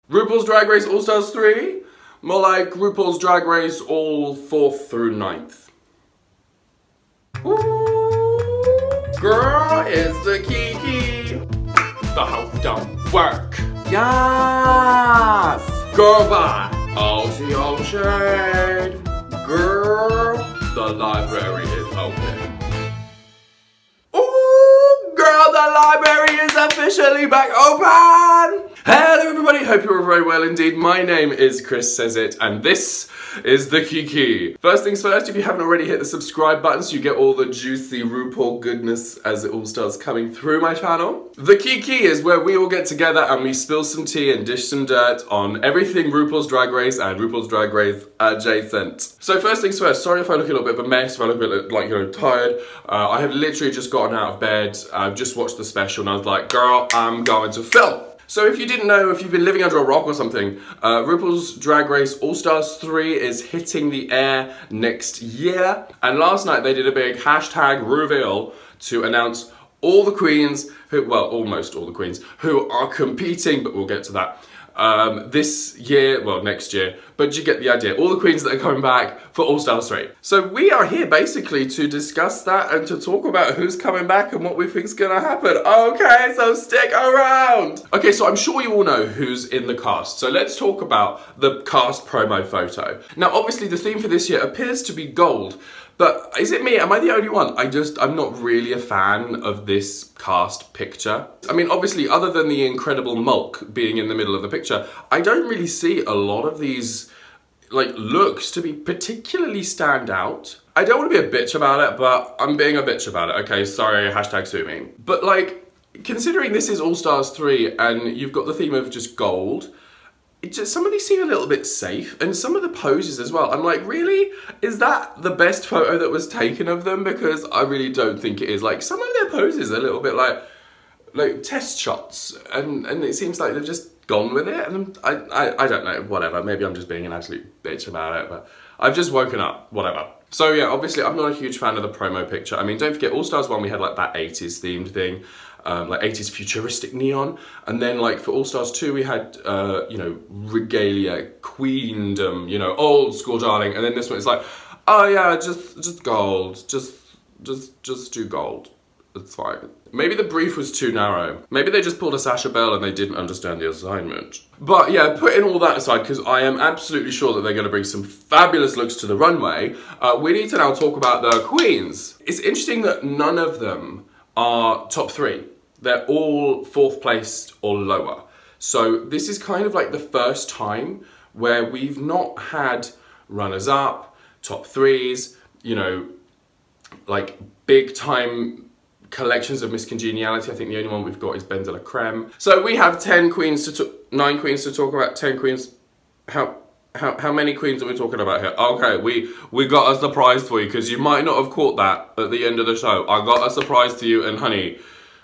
RuPaul's Drag Race All Stars 3? More like RuPaul's Drag Race all 4th through 9th. Ooh, girl, it's the Kiki. The house don't work. Yes! Girl, bye. OTO shade. Girl, the library is open. Ooh, girl, the library is officially back open! Hello everybody, hope you're all very well indeed. My name is Chris Says It, and this is the Kiki. First things first, if you haven't already, hit the subscribe button so you get all the juicy RuPaul goodness as it all starts coming through my channel. The Kiki is where we all get together and we spill some tea and dish some dirt on everything RuPaul's Drag Race and RuPaul's Drag Race adjacent. So first things first, sorry if I look a little bit of a mess, if I look a bit like, tired. I have literally just gotten out of bed. I've just watched the special and I was like, girl, I'm going to film. So if you didn't know, if you've been living under a rock or something, RuPaul's Drag Race All Stars 3 is hitting the air next year. And last night they did a big hashtag reveal to announce all the queens, who, well, almost all the queens, who are competing, but we'll get to that, this year, well, next year, but you get the idea. All the queens that are coming back for All Stars 3. So we are here basically to discuss that and to talk about who's coming back and what we think's gonna happen. Okay, so stick around. Okay, so I'm sure you all know who's in the cast. So let's talk about the cast promo photo. Now, obviously the theme for this year appears to be gold, but is it me? Am I the only one? I'm not really a fan of this cast picture. I mean, obviously, other than the incredible Mulk being in the middle of the picture, I don't really see a lot of these, like, looks to be particularly stand out. I don't want to be a bitch about it, but I'm being a bitch about it. Okay, sorry, hashtag sue me. But, like, considering this is All Stars 3 and you've got the theme of just gold, some of these seem a little bit safe, and some of the poses as well. I'm like, really? Is that the best photo that was taken of them? Because I really don't think it is. Like, some of their poses are a little bit like test shots, and it seems like they've just gone with it, and I don't know, whatever. Maybe I'm just being an absolute bitch about it, but I've just woken up, whatever. So yeah, obviously I'm not a huge fan of the promo picture. I mean, don't forget, All Stars 1 we had like that 80s themed thing. Like 80s futuristic neon, and then like for All Stars 2 we had you know, regalia, queendom, you know, old school darling, and then this one is like, oh yeah, just gold, just do gold, it's fine. Maybe the brief was too narrow. Maybe they just pulled a Sacha Bell and they didn't understand the assignment. But yeah, putting all that aside, because I am absolutely sure that they're going to bring some fabulous looks to the runway, we need to now talk about the queens. It's interesting that none of them are top 3. They're all 4th placed or lower. So this is kind of like the first time where we've not had runners-up, top 3s, you know, like big time collections of Miss Congeniality. I think the only one we've got is Ben de la Creme. So we have 9 queens to talk about, 10 queens. How many queens are we talking about here? Okay, we got a surprise for you, because you might not have caught that at the end of the show. I got a surprise to you, and honey,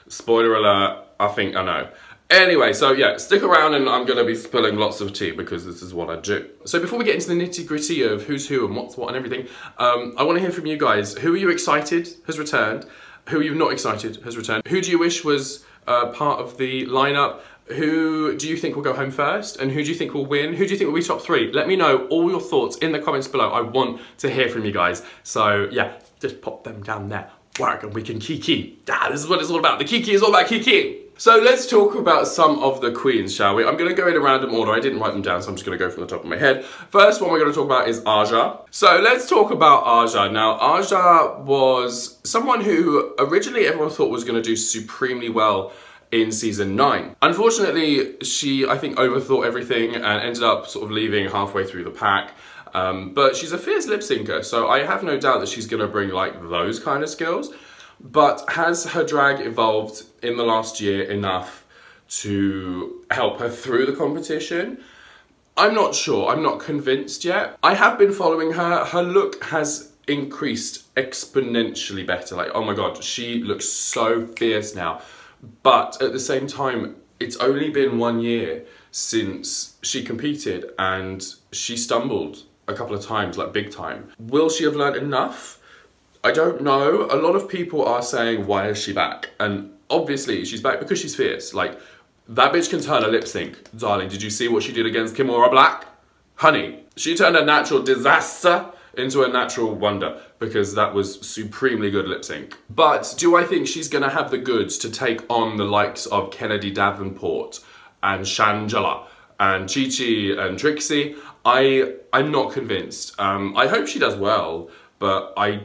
spoiler alert, I think I know. Anyway, so yeah, stick around and I'm gonna be spilling lots of tea because this is what I do. So before we get into the nitty gritty of who's who and what's what and everything, I wanna hear from you guys. Who are you excited has returned? Who are you not excited has returned? Who do you wish was part of the lineup? Who do you think will go home first? And who do you think will win? Who do you think will be top 3? Let me know all your thoughts in the comments below. I want to hear from you guys. So yeah, just pop them down there. Work and we can Kiki. This is what it's all about. The Kiki is all about Kiki. So let's talk about some of the queens, shall we? I'm going to go in a random order. I didn't write them down, so I'm just going to go from the top of my head. First one we're going to talk about is Ourjaw. So let's talk about Ourjaw. Now, Ourjaw was someone who originally everyone thought was going to do supremely well in season 9. Unfortunately, she, I think, overthought everything and ended up sort of leaving halfway through the pack. But she's a fierce lip syncer, so I have no doubt that she's gonna bring like those kind of skills. But has her drag evolved in the last year enough to help her through the competition? I'm not sure, I'm not convinced yet. I have been following her. Her look has increased exponentially better. Like, oh my God, she looks so fierce now. But at the same time, it's only been 1 year since she competed and she stumbled a couple of times, like big time. Will she have learned enough? I don't know. A lot of people are saying, why is she back? And obviously she's back because she's fierce. Like, That bitch can turn a lip sync. Darling, did you see what she did against Kimora Black? Honey, she turned a natural disaster into a natural wonder because that was supremely good lip sync. But do I think she's gonna have the goods to take on the likes of Kennedy Davenport and Shangela and Chi and Trixie? I'm not convinced. I hope she does well, but I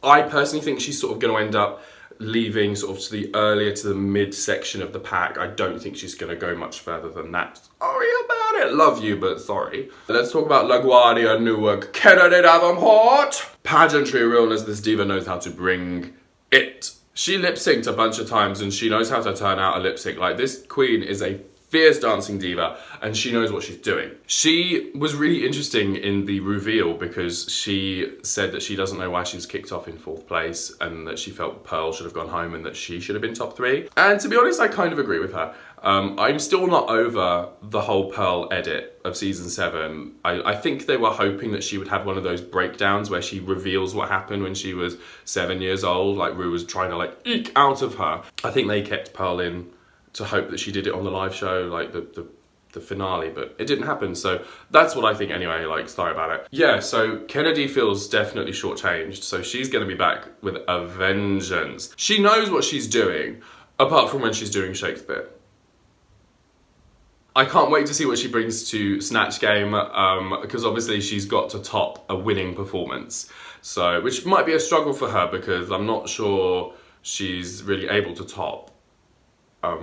personally think she's sort of gonna end up leaving sort of to the earlier to the mid section of the pack. I don't think she's going to go much further than that. Sorry about it. Love you, but sorry. Let's talk about LaGuardia Newark, Kennedy Davenport. Pageantry realness, this diva knows how to bring it. She lip synced a bunch of times and she knows how to turn out a lip sync. Like, this queen is a fierce dancing diva and she knows what she's doing. She was really interesting in the reveal because she said that she doesn't know why she was kicked off in 4th place and that she felt Pearl should have gone home and that she should have been top 3. And to be honest, I kind of agree with her. I'm still not over the whole Pearl edit of season 7. I think they were hoping that she would have one of those breakdowns where she reveals what happened when she was 7 years old, like Ru was trying to like eke out of her. I think they kept Pearl in to hope that she did it on the live show, like the finale, but it didn't happen. So that's what I think anyway, like, sorry about it. Yeah, so Kennedy feels definitely shortchanged, so she's gonna be back with a vengeance. She knows what she's doing, apart from when she's doing Shakespeare. I can't wait to see what she brings to Snatch Game, because obviously she's got to top a winning performance. So, which might be a struggle for her because I'm not sure she's really able to top. I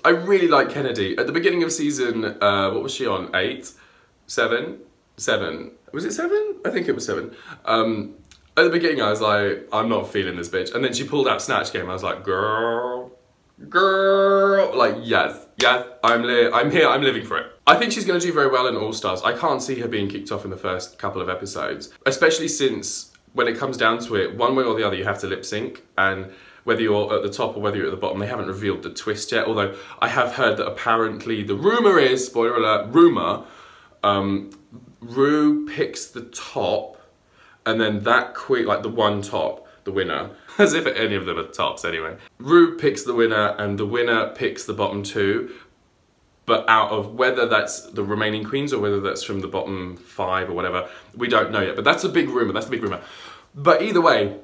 really like Kennedy. At the beginning of season, what was she on? 8? 7? 7. Was it 7? I think it was 7. At the beginning I was like, I'm not feeling this bitch. And then she pulled out Snatch Game. I was like, girl, like, yes, I'm here, I'm living for it. I think she's gonna do very well in All Stars. I can't see her being kicked off in the first couple of episodes, especially since when it comes down to it, one way or the other, you have to lip sync, and whether you're at the top or whether you're at the bottom, they haven't revealed the twist yet, although I have heard that apparently the rumour is, spoiler alert, rumour, Ru picks the top, and then that queen, like the one top, the winner, as if any of them are tops anyway. Ru picks the winner, and the winner picks the bottom 2, but out of whether that's the remaining queens or whether that's from the bottom 5 or whatever, we don't know yet. But that's a big rumour, that's a big rumour. But either way,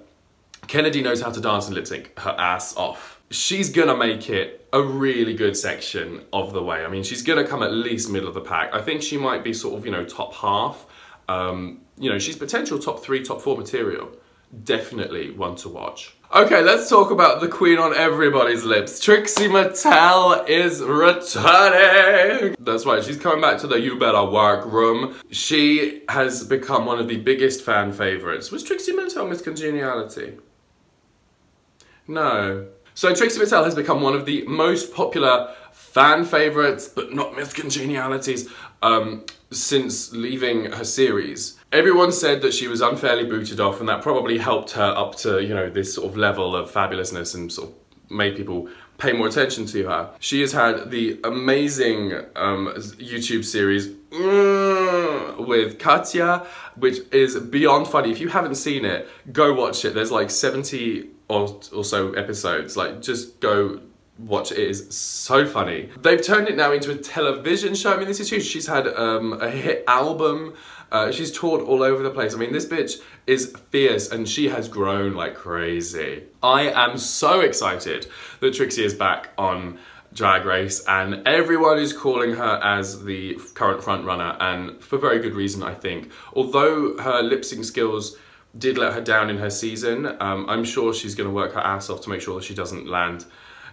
Kennedy knows how to dance and lip sync her ass off. She's gonna make it a really good section of the way. I mean, she's gonna come at least middle of the pack. I think she might be sort of, you know, top half. You know, she's potential top 3, top 4 material. Definitely one to watch. Okay, let's talk about the queen on everybody's lips. Trixie Mattel is returning. That's right, she's coming back to the You Better Work room. She has become one of the biggest fan favorites. Was Trixie Mattel Miss Congeniality? No. So Trixie Mattel has become one of the most popular fan favorites, but not Miss Congenialities, since leaving her series. Everyone said that she was unfairly booted off, and that probably helped her up to, you know, this sort of level of fabulousness and sort of made people pay more attention to her. She has had the amazing YouTube series with Katya, which is beyond funny. If you haven't seen it, go watch it. There's like 70 or so episodes. Like, just go watch it. It is so funny. They've turned it now into a television show. I mean, this is huge. She's had a hit album. She's toured all over the place. I mean, this bitch is fierce and she has grown like crazy. I am so excited that Trixie is back on Drag Race and everyone is calling her as the current front runner, and for very good reason, I think. Although her lip sync skills did let her down in her season, I'm sure she's gonna work her ass off to make sure that she doesn't land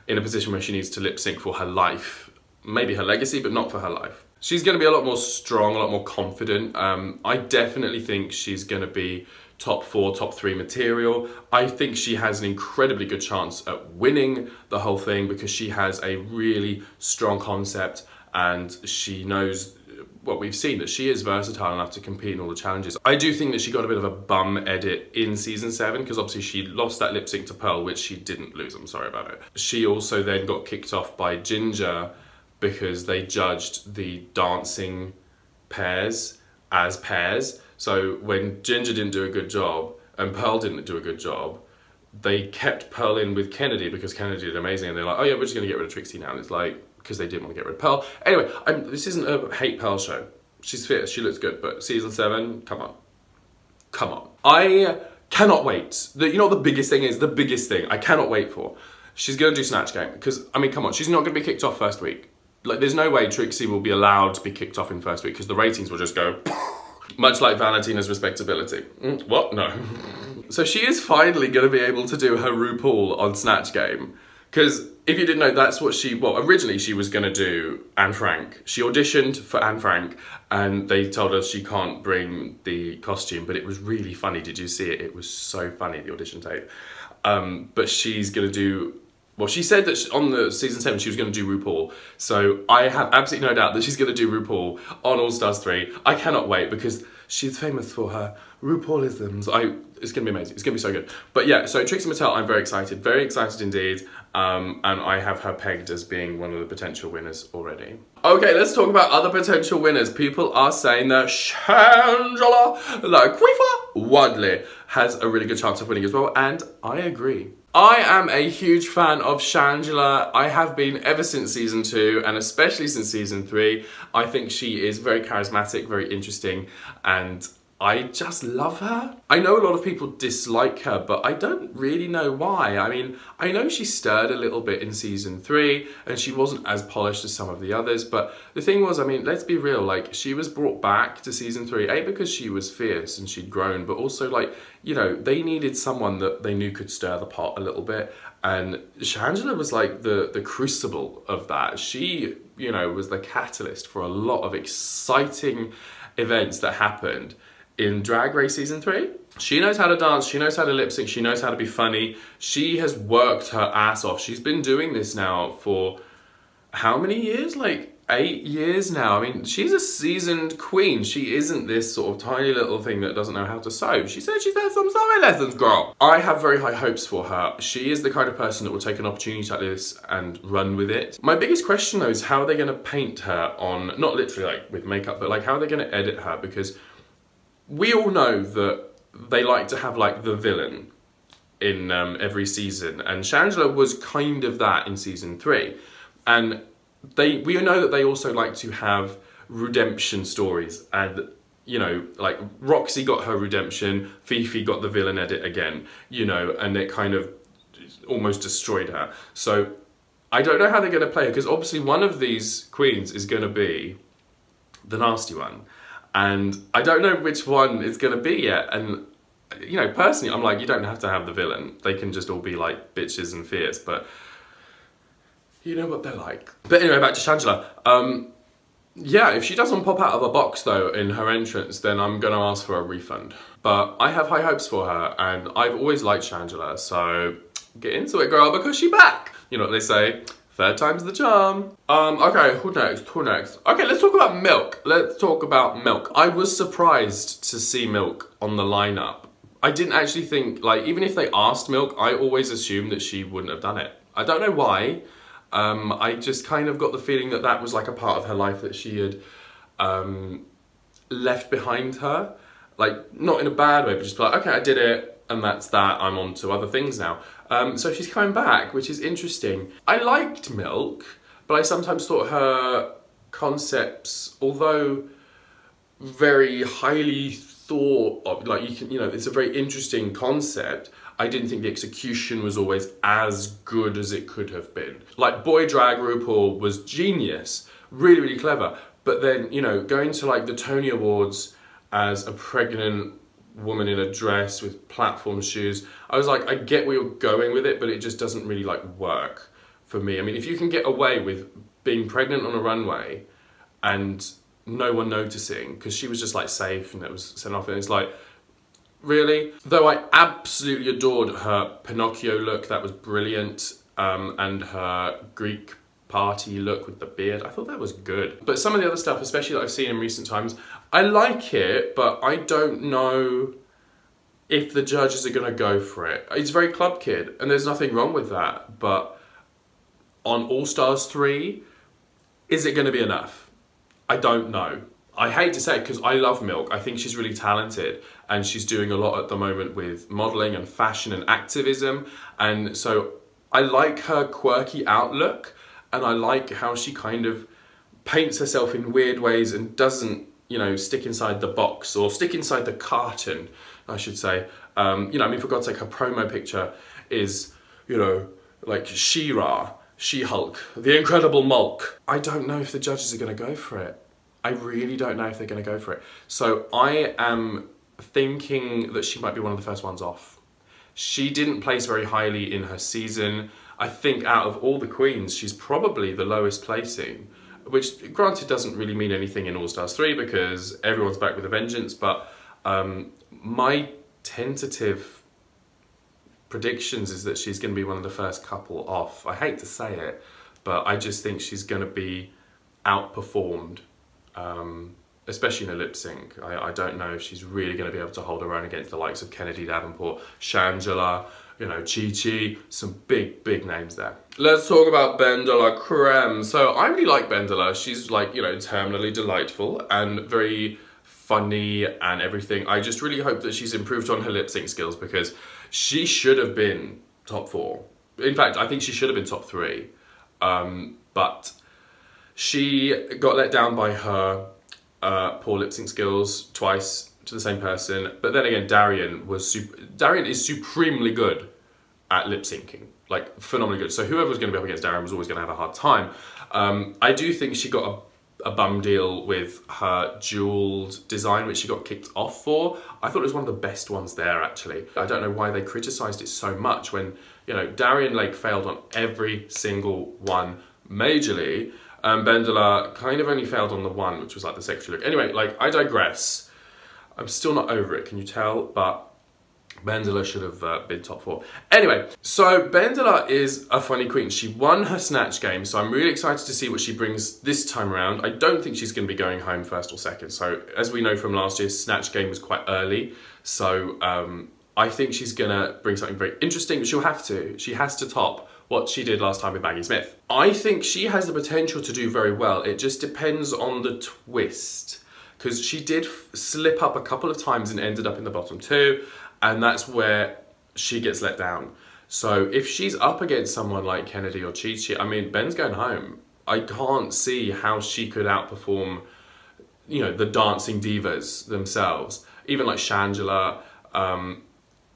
in a position where she needs to lip sync for her life. Maybe her legacy, but not for her life. She's gonna be a lot more strong, a lot more confident. I definitely think she's gonna be top 4, top 3 material. I think she has an incredibly good chance at winning the whole thing because she has a really strong concept and she knows what we've seen, that she is versatile enough to compete in all the challenges. I do think that she got a bit of a bum edit in season 7 because obviously she lost that lip sync to Pearl, which she didn't lose, I'm sorry about it. She also then got kicked off by Ginger because they judged the dancing pairs as pairs. So when Ginger didn't do a good job and Pearl didn't do a good job, they kept Pearl in with Kennedy because Kennedy did amazing, and they're like, oh yeah, we're just going to get rid of Trixie now. And it's like, because they didn't want to get rid of Pearl. Anyway, this isn't a hate Pearl show. She's fierce, she looks good, but season 7, come on. Come on. I cannot wait. You know what the biggest thing is? The biggest thing I cannot wait for? She's going to do Snatch Game. Because, I mean, come on, she's not going to be kicked off first week. Like, there's no way Trixie will be allowed to be kicked off in first week because the ratings will just go... Much like Valentina's Respectability. What? No. So she is finally going to be able to do her RuPaul on Snatch Game. Because if you didn't know, that's what well, originally she was going to do Anne Frank. She auditioned for Anne Frank and they told her she can't bring the costume, but it was really funny. Did you see it? It was so funny, the audition tape. But she's going to do... Well, she said that on the season 7 she was going to do RuPaul, so I have absolutely no doubt that she's going to do RuPaul on All Stars 3. I cannot wait because she's famous for her RuPaulisms. It's going to be amazing. It's going to be so good. But yeah, so Trixie Mattel, I'm very excited indeed, and I have her pegged as being one of the potential winners already. Okay, let's talk about other potential winners. People are saying that Shangela, Wadley, has a really good chance of winning as well, and I agree. I am a huge fan of Shangela. I have been ever since season 2 and especially since season 3. I think she is very charismatic, very interesting, and I just love her. I know a lot of people dislike her, but I don't really know why. I mean, I know she stirred a little bit in season 3 and she wasn't as polished as some of the others, but the thing was, I mean, let's be real, like, she was brought back to season 3, A, because she was fierce and she'd grown, but also, like, you know, they needed someone that they knew could stir the pot a little bit, and Shangela was like the crucible of that. She, you know, was the catalyst for a lot of exciting events that happened in Drag Race season 3. She knows how to dance, she knows how to lip sync, she knows how to be funny. She has worked her ass off. She's been doing this now for how many years? Like 8 years now. I mean, she's a seasoned queen. She isn't this sort of tiny little thing that doesn't know how to sew. She said she's had some sewing lessons, girl. I have very high hopes for her. She is the kind of person that will take an opportunity like this and run with it. My biggest question though is how are they gonna paint her on, not literally like with makeup, but like how are they gonna edit her? Because we all know that they like to have like the villain in every season, and Shangela was kind of that in season 3. And we know that they also like to have redemption stories, and you know, like Roxy got her redemption, Fifi got the villain edit again, you know, and it kind of almost destroyed her. So I don't know how they're going to play her, because obviously one of these queens is going to be the nasty one. And I don't know which one it's going to be yet. And, you know, personally, I'm like, you don't have to have the villain. They can just all be like bitches and fierce, but you know what they're like. But anyway, back to Shangela. Yeah, if she doesn't pop out of a box though in her entrance, then I'm going to ask for a refund. But I have high hopes for her, and I've always liked Shangela, so get into it, girl, because she's back. You know what they say? Third time's the charm. Okay, who next? Okay, let's talk about Milk. Let's talk about Milk. I was surprised to see Milk on the lineup. I didn't actually think, like, even if they asked Milk, I always assumed that she wouldn't have done it. I don't know why. I just kind of got the feeling that that was like a part of her life that she had left behind her. Like, not in a bad way, but just like, okay, I did it, and that's that, I'm on to other things now. So she's coming back, which is interesting. I liked Milk, but I sometimes thought her concepts, although very highly thought of, like, you know, it's a very interesting concept, I didn't think the execution was always as good as it could have been. Like, Boy Drag RuPaul was genius, really, really clever, but then, you know, going to like the Tony Awards as a pregnant woman in a dress with platform shoes, I was like, I get where you're going with it, but it just doesn't really like work for me. I mean, if you can get away with being pregnant on a runway and no one noticing, because she was just like safe and it was sent off, and it's like, really? Though I absolutely adored her Pinocchio look, that was brilliant, and her Greek party look with the beard, I thought that was good. But some of the other stuff, especially that I've seen in recent times, I like it, but I don't know if the judges are gonna go for it. It's very Club Kid, and there's nothing wrong with that, but on All Stars 3, is it gonna be enough? I don't know. I hate to say it because I love Milk. I think she's really talented and she's doing a lot at the moment with modelling and fashion and activism. And so I like her quirky outlook and I like how she kind of paints herself in weird ways and doesn't, you know, stick inside the box or stick inside the carton, I should say. You know, I mean, for God's sake, her promo picture is, you know, like She-Ra, She-Hulk, the Incredible Mulk. I don't know if the judges are going to go for it. I really don't know if they're going to go for it. So I am thinking that she might be one of the first ones off. She didn't place very highly in her season. I think out of all the queens, she's probably the lowest placing, which granted doesn't really mean anything in All Stars 3 because everyone's back with a vengeance, but my tentative predictions is that she's going to be one of the first couple off. I hate to say it, but I just think she's going to be outperformed, especially in a lip sync. I don't know if she's really going to be able to hold her own against the likes of Kennedy Davenport, Shangela, you know, Chi-Chi, some big names there. Let's talk about Ben de la Creme. So I really like Ben de la. She's like, you know, terminally delightful and very funny and everything. I just really hope that she's improved on her lip sync skills because she should have been top 4. In fact, I think she should have been top 3. But she got let down by her poor lip sync skills twice to the same person. But then again, Darian is supremely good at lip syncing, like phenomenally good. So whoever was going to be up against Darian was always going to have a hard time. I do think she got a bum deal with her jeweled design, which she got kicked off for. I thought it was one of the best ones there, actually. I don't know why they criticised it so much when, you know, Darian Lake failed on every single one majorly. Ben de la kind of only failed on the one, which was like the sexual look. Anyway, like, I digress. I'm still not over it, can you tell? But Ben de la should have been top 4. Anyway, so Ben de la is a funny queen. She won her Snatch game, so I'm really excited to see what she brings this time around. I don't think she's going to be going home first or second. So as we know from last year's Snatch game was quite early. So I think she's going to bring something very interesting. She'll have to. She has to top what she did last time with Maggie Smith. I think she has the potential to do very well. It just depends on the twist. Because she did slip up a couple of times and ended up in the bottom 2. And that's where she gets let down. So if she's up against someone like Kennedy or Chi-Chi, I mean, Ben's going home. I can't see how she could outperform, you know, the dancing divas themselves. Even like Shangela,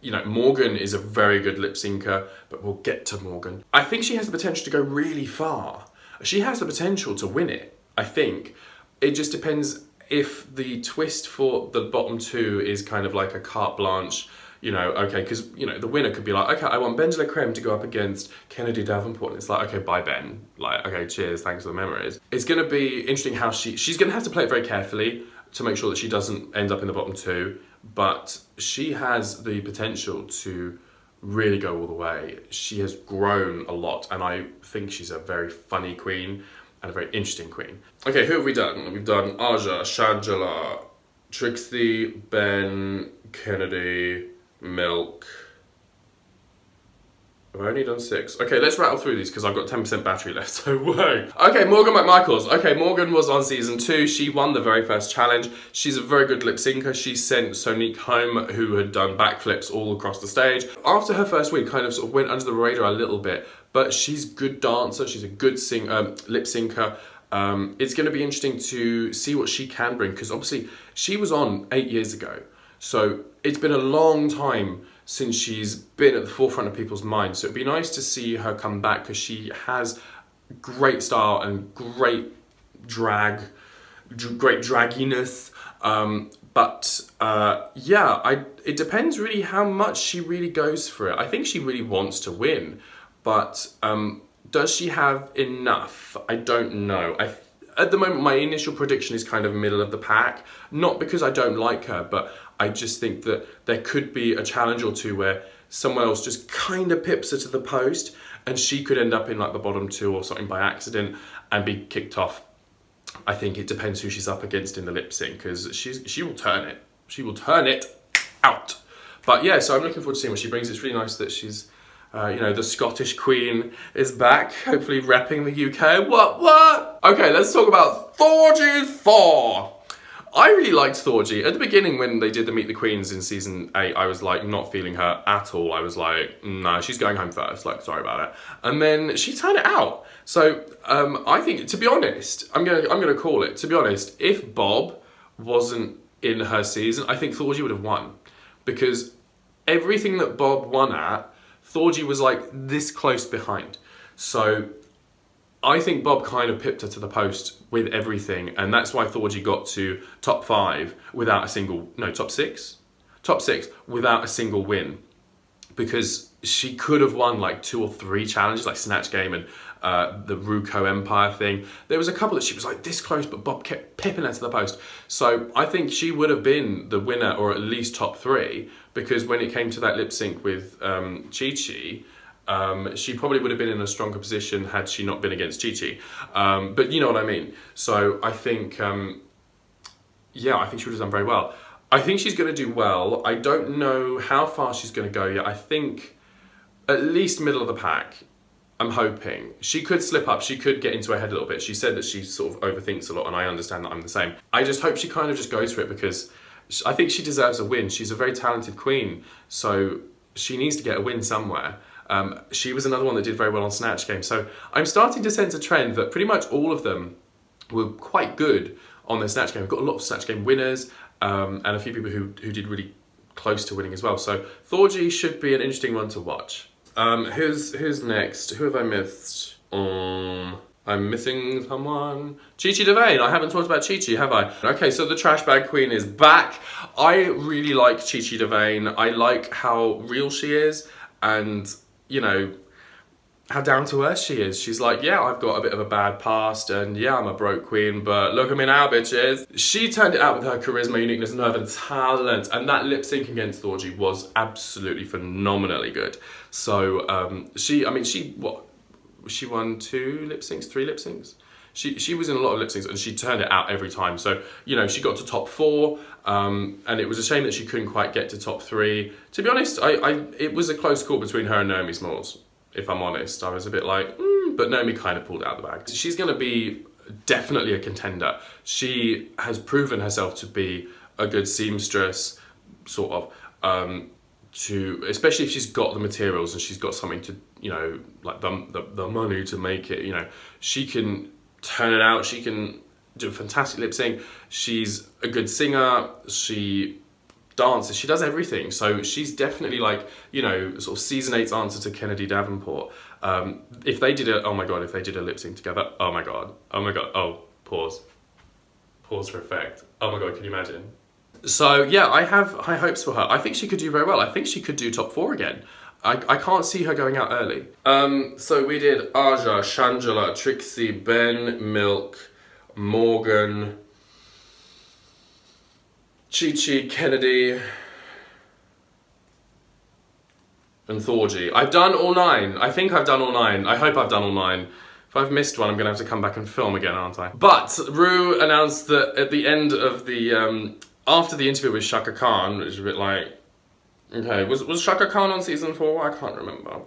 you know, Morgan is a very good lip syncer, but we'll get to Morgan. I think she has the potential to go really far. She has the potential to win it, I think. It just depends if the twist for the bottom 2 is kind of like a carte blanche, you know, okay, because, you know, the winner could be like, okay, I want Ben de la Creme to go up against Kennedy Davenport. And it's like, okay, bye, Ben. Like, okay, cheers, thanks for the memories. It's going to be interesting how she's going to have to play it very carefully to make sure that she doesn't end up in the bottom 2. But she has the potential to really go all the way. She has grown a lot, and I think she's a very funny queen and a very interesting queen. Okay, who have we done? We've done Ourjaw, Shangela, Trixie, Ben, Kennedy, Milk. I've only done 6. Okay, let's rattle through these because I've got 10% battery left, so whoa. Okay, Morgan McMichaels. Okay, Morgan was on season 2. She won the very first challenge. She's a very good lip syncer. She sent Sonique home, who had done backflips all across the stage. After her first week, kind of sort of went under the radar a little bit, but she's a good dancer. She's a good lip syncer. It's going to be interesting to see what she can bring because obviously she was on 8 years ago. So it's been a long time since she's been at the forefront of people's minds. So it'd be nice to see her come back because she has great style and great drag, great dragginess. Yeah, it depends really how much she really goes for it. I think she really wants to win, but does she have enough? I don't know. At the moment, my initial prediction is kind of middle of the pack. Not because I don't like her, but I just think that there could be a challenge or two where someone else just kind of pips her to the post and she could end up in like the bottom 2 or something by accident and be kicked off. I think it depends who she's up against in the lip sync because she will turn it. She will turn it out. But yeah, so I'm looking forward to seeing what she brings. It's really nice that she's, you know, the Scottish Queen is back, hopefully repping the UK. What? Okay, let's talk about Thori 4. I really liked Thori. At the beginning when they did the Meet the Queens in season 8, I was like not feeling her at all. I was like, no, she's going home first, like sorry about it. And then she turned it out. So I think, to be honest, I'm gonna call it, to be honest, if Bob wasn't in her season, I think Thori would have won. Because everything that Bob won at, Thori was like this close behind. So I think Bob kind of pipped her to the post with everything, and that's why Thori got to top 5 without a single, no, top 6? Top 6 without a single win. Because she could have won like 2 or 3 challenges, like Snatch Game and the Ruco Empire thing. There was a couple that she was like this close, but Bob kept pipping her to the post. So I think she would have been the winner, or at least top 3, because when it came to that lip sync with Chi-Chi, she probably would have been in a stronger position had she not been against Chi-Chi. But you know what I mean. So I think, yeah, I think she would have done very well. I think she's going to do well. I don't know how far she's going to go yet. I think at least middle of the pack, I'm hoping. She could slip up. She could get into her head a little bit. She said that she sort of overthinks a lot, and I understand that I'm the same. I just hope she kind of just goes for it, because I think she deserves a win. She's a very talented queen, so she needs to get a win somewhere. She was another one that did very well on Snatch Game. So I'm starting to sense a trend that pretty much all of them were quite good on their Snatch Game. We've got a lot of Snatch Game winners, and a few people who did really close to winning as well. So Thori should be an interesting one to watch. Who's next? Who have I missed? I'm missing someone. Chi-Chi DeVayne. I haven't talked about Chi-Chi, have I? Okay, so the trash bag queen is back. I really like Chi-Chi DeVayne. I like how real she is, and you know, how down to earth she is. She's like, yeah, I've got a bit of a bad past, and yeah, I'm a broke queen, but look at me now, bitches. She turned it out with her charisma, uniqueness, nerve, and talent, and that lip sync against Thori was absolutely phenomenally good. So, she won 2 lip syncs, 3 lip syncs? She was in a lot of lip syncs, and she turned it out every time. So, you know, she got to top 4, and it was a shame that she couldn't quite get to top 3. To be honest, it was a close call between her and Naomi Smalls. If I'm honest, I was a bit like, but Naomi kind of pulled it out of the bag. She's going to be definitely a contender. She has proven herself to be a good seamstress, sort of, especially if she's got the materials and she's got something to, you know, like the money to make it, you know, she can turn it out. She can do a fantastic lip sync. She's a good singer. She dances, she does everything. So she's definitely like, you know, sort of season 8's answer to Kennedy Davenport. If they did a, oh my God, if they did a lip sync together, oh my God, oh, pause for effect. Oh my God, can you imagine? So yeah, I have high hopes for her. I think she could do very well. I think she could do top 4 again. I can't see her going out early. So we did Ourjaw, Shangela, Trixie, Ben, Milk, Morgan, Chi-Chi, Kennedy, and Thori. I've done all 9. I think I've done all 9. I hope I've done all 9. If I've missed one, I'm gonna have to come back and film again, aren't I? But Ru announced that at the end of the, after the interview with Shaka Khan, which is a bit like, okay, was Shaka Khan on season 4? I can't remember.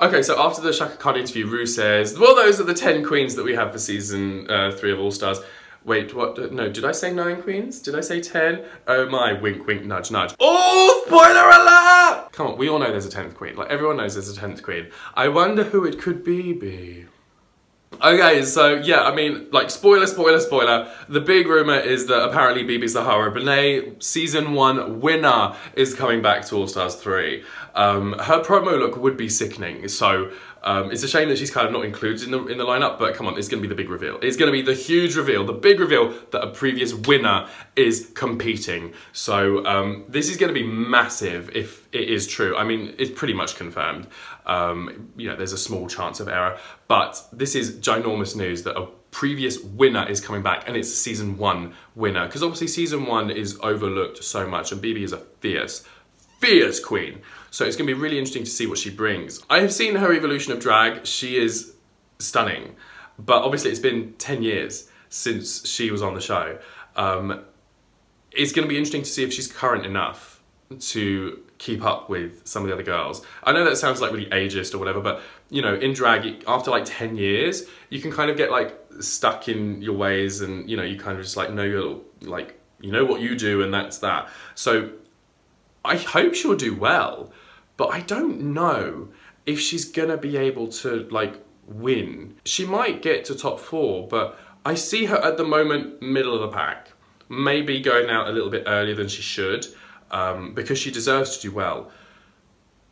Okay, so after the Shaka Khan interview, Ru says, well, those are the 10 queens that we have for season 3 of All Stars. Wait, what? No, did I say 9 queens? Did I say 10? Oh my, wink, wink, nudge, nudge. Oh, spoiler alert! Come on, we all know there's a 10th queen. Like, everyone knows there's a 10th queen. I wonder who it could be. Okay, so yeah, I mean, like, spoiler. The big rumor is that apparently Bibi Zahara Benet, season 1 winner, is coming back to All Stars 3. Her promo look would be sickening, so it's a shame that she's kind of not included in the lineup, but come on, it's gonna be the big reveal. It's gonna be the huge reveal, the big reveal that a previous winner is competing. So this is gonna be massive if it is true. I mean, it's pretty much confirmed. You know, there's a small chance of error, but this is ginormous news that a previous winner is coming back, and it's a season 1 winner, because obviously season 1 is overlooked so much, and Bibi is a fierce queen. So it's going to be really interesting to see what she brings. I have seen her evolution of drag. She is stunning, but obviously it's been 10 years since she was on the show. It's going to be interesting to see if she's current enough to keep up with some of the other girls. I know that sounds like really ageist or whatever, but you know, in drag, after like 10 years, you can kind of get like stuck in your ways, and you know, you kind of just like know your, like, you know what you do, and that's that. So I hope she'll do well, but I don't know if she's gonna be able to like win. She might get to top 4, but I see her at the moment middle of the pack, maybe going out a little bit earlier than she should, because she deserves to do well.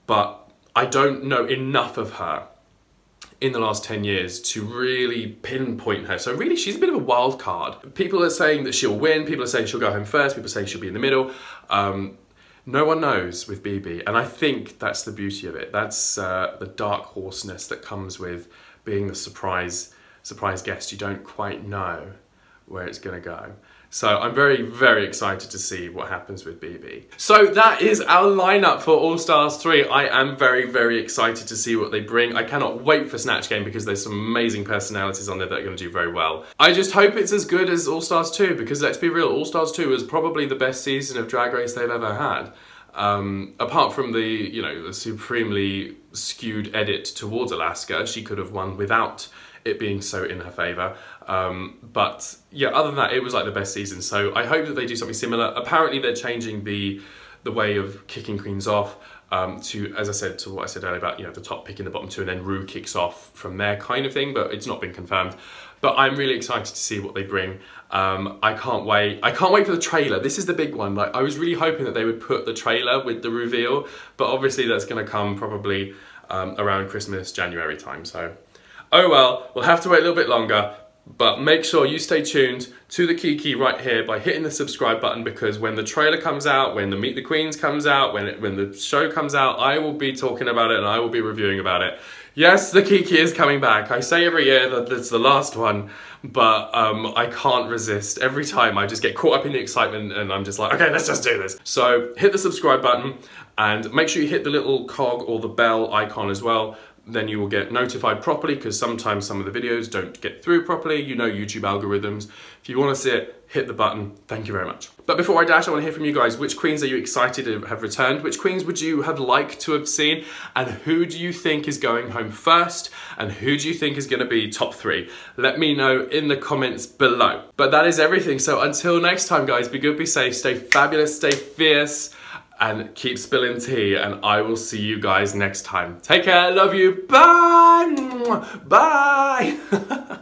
But I don't know enough of her in the last 10 years to really pinpoint her. So really, she's a bit of a wild card. People are saying that she'll win, people are saying she'll go home first, people are saying she'll be in the middle. No one knows with BB, and I think that's the beauty of it. That's the dark horseness that comes with being the surprise guest. You don't quite know where it's gonna go. So I'm very, very excited to see what happens with BB. So that is our lineup for All Stars 3. I am very, very excited to see what they bring. I cannot wait for Snatch Game because there's some amazing personalities on there that are going to do very well. I just hope it's as good as All Stars 2, because let's be real, All Stars 2 was probably the best season of Drag Race they've ever had. Apart from the, you know, the supremely skewed edit towards Alaska, she could have won without it being so in her favour. But yeah, other than that, it was like the best season. So I hope that they do something similar. Apparently they're changing the way of kicking queens off to, as I said, to what I said earlier about, you know, the top picking the bottom 2 and then Ru kicks off from there kind of thing, but it's not been confirmed. But I'm really excited to see what they bring. I can't wait. I can't wait for the trailer. This is the big one. Like, I was really hoping that they would put the trailer with the reveal, but obviously that's going to come probably around Christmas, January time. So, oh well, we'll have to wait a little bit longer. But make sure you stay tuned to the Kiki right here by hitting the subscribe button, because when the trailer comes out, when the Meet the Queens comes out, when the show comes out, I will be talking about it and I will be reviewing about it. Yes, the Kiki is coming back. I say every year that it's the last one, but I can't resist. Every time I just get caught up in the excitement and I'm just like, okay, let's just do this. So hit the subscribe button and make sure you hit the little cog or the bell icon as well. Then you will get notified properly, because sometimes some of the videos don't get through properly. You know, YouTube algorithms. If you want to see it, hit the button. Thank you very much. But before I dash, I want to hear from you guys. Which queens are you excited to have returned? Which queens would you have liked to have seen? And who do you think is going home first? And who do you think is going to be top 3? Let me know in the comments below. But that is everything. So until next time, guys, be good, be safe, stay fabulous, stay fierce, and keep spilling tea, and I will see you guys next time. Take care, love you, bye! Bye!